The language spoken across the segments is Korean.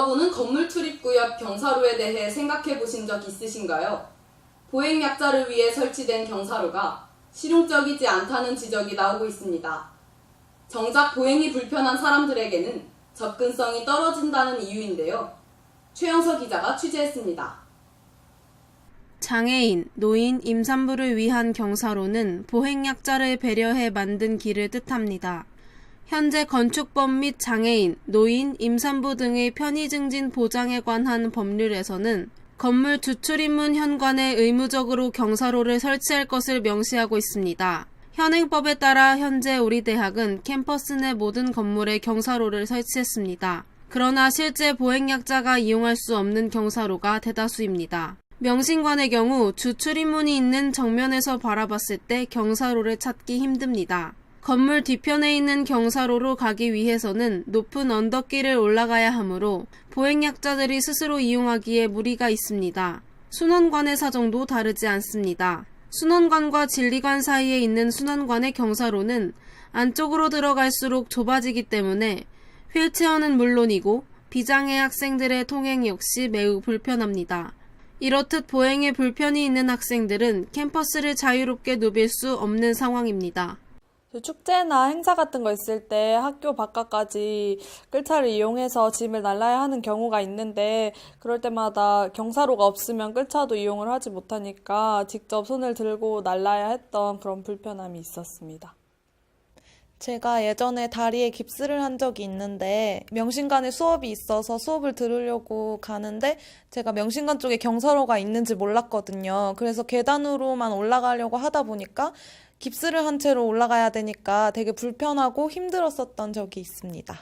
여러분은 건물 출입구옆 경사로에 대해 생각해 보신 적 있으신가요? 보행 약자를 위해 설치된 경사로가 실용적이지 않다는 지적이 나오고 있습니다. 정작 보행이 불편한 사람들에게는 접근성이 떨어진다는 이유인데요. 최영서 기자가 취재했습니다. 장애인, 노인, 임산부를 위한 경사로는 보행약자를 배려해 만든 길을 뜻합니다. 현재 건축법 및 장애인, 노인, 임산부 등의 편의 증진 보장에 관한 법률에서는 건물 주출입문 현관에 의무적으로 경사로를 설치할 것을 명시하고 있습니다. 현행법에 따라 현재 우리 대학은 캠퍼스 내 모든 건물에 경사로를 설치했습니다. 그러나 실제 보행약자가 이용할 수 없는 경사로가 대다수입니다. 명신관의 경우 주출입문이 있는 정면에서 바라봤을 때 경사로를 찾기 힘듭니다. 건물 뒤편에 있는 경사로로 가기 위해서는 높은 언덕길을 올라가야 하므로 보행약자들이 스스로 이용하기에 무리가 있습니다. 순원관의 사정도 다르지 않습니다. 순원관과 진리관 사이에 있는 순원관의 경사로는 안쪽으로 들어갈수록 좁아지기 때문에 휠체어는 물론이고 비장애 학생들의 통행 역시 매우 불편합니다. 이렇듯 보행에 불편이 있는 학생들은 캠퍼스를 자유롭게 누빌 수 없는 상황입니다. 축제나 행사 같은 거 있을 때 학교 바깥까지 끌차를 이용해서 짐을 날라야 하는 경우가 있는데 그럴 때마다 경사로가 없으면 끌차도 이용을 하지 못하니까 직접 손을 들고 날라야 했던 그런 불편함이 있었습니다. 제가 예전에 다리에 깁스를 한 적이 있는데 명신관에 수업이 있어서 수업을 들으려고 가는데 제가 명신관 쪽에 경사로가 있는지 몰랐거든요. 그래서 계단으로만 올라가려고 하다 보니까 깁스를 한 채로 올라가야 되니까 되게 불편하고 힘들었었던 적이 있습니다.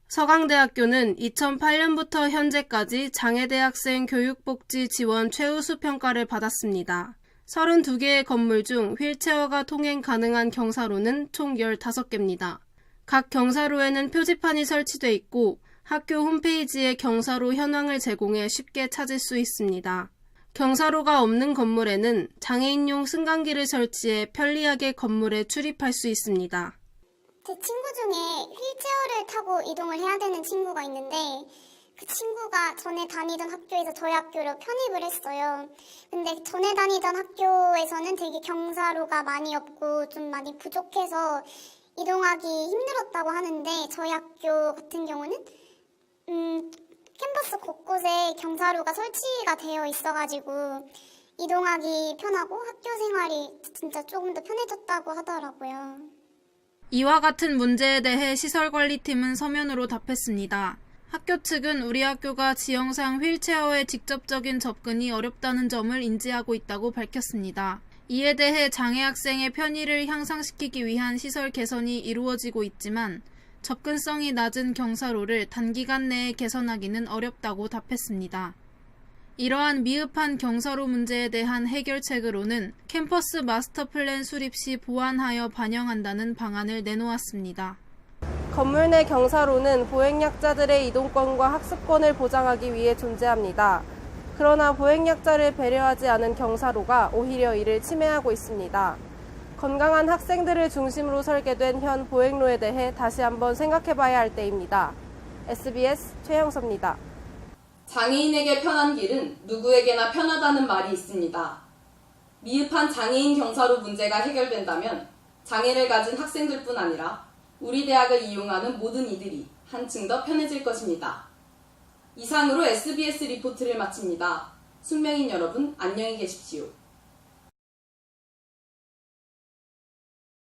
서강대학교는 2008년부터 현재까지 장애대학생 교육복지 지원 최우수 평가를 받았습니다. 32개의 건물 중 휠체어가 통행 가능한 경사로는 총 15개입니다. 각 경사로에는 표지판이 설치돼 있고 학교 홈페이지에 경사로 현황을 제공해 쉽게 찾을 수 있습니다. 경사로가 없는 건물에는 장애인용 승강기를 설치해 편리하게 건물에 출입할 수 있습니다. 제 친구 중에 휠체어를 타고 이동을 해야 되는 친구가 있는데 그 친구가 전에 다니던 학교에서 저희 학교로 편입을 했어요. 근데 전에 다니던 학교에서는 되게 경사로가 많이 없고 좀 많이 부족해서 이동하기 힘들었다고 하는데 저희 학교 같은 경우는 캠퍼스 곳곳에 경사로가 설치가 되어 있어가지고 이동하기 편하고 학교 생활이 진짜 조금 더 편해졌다고 하더라고요. 이와 같은 문제에 대해 시설관리팀은 서면으로 답했습니다. 학교 측은 우리 학교가 지형상 휠체어의 직접적인 접근이 어렵다는 점을 인지하고 있다고 밝혔습니다. 이에 대해 장애 학생의 편의를 향상시키기 위한 시설 개선이 이루어지고 있지만 접근성이 낮은 경사로를 단기간 내에 개선하기는 어렵다고 답했습니다. 이러한 미흡한 경사로 문제에 대한 해결책으로는 캠퍼스 마스터 플랜 수립 시 보완하여 반영한다는 방안을 내놓았습니다. 건물 내 경사로는 보행약자들의 이동권과 학습권을 보장하기 위해 존재합니다. 그러나 보행약자를 배려하지 않은 경사로가 오히려 이를 침해하고 있습니다. 건강한 학생들을 중심으로 설계된 현 보행로에 대해 다시 한번 생각해봐야 할 때입니다. SBS 최영서입니다. 장애인에게 편한 길은 누구에게나 편하다는 말이 있습니다. 미흡한 장애인 경사로 문제가 해결된다면 장애를 가진 학생들뿐 아니라 우리 대학을 이용하는 모든 이들이 한층 더 편해질 것입니다. 이상으로 SBS 리포트를 마칩니다. 순명인 여러분, 안녕히 계십시오.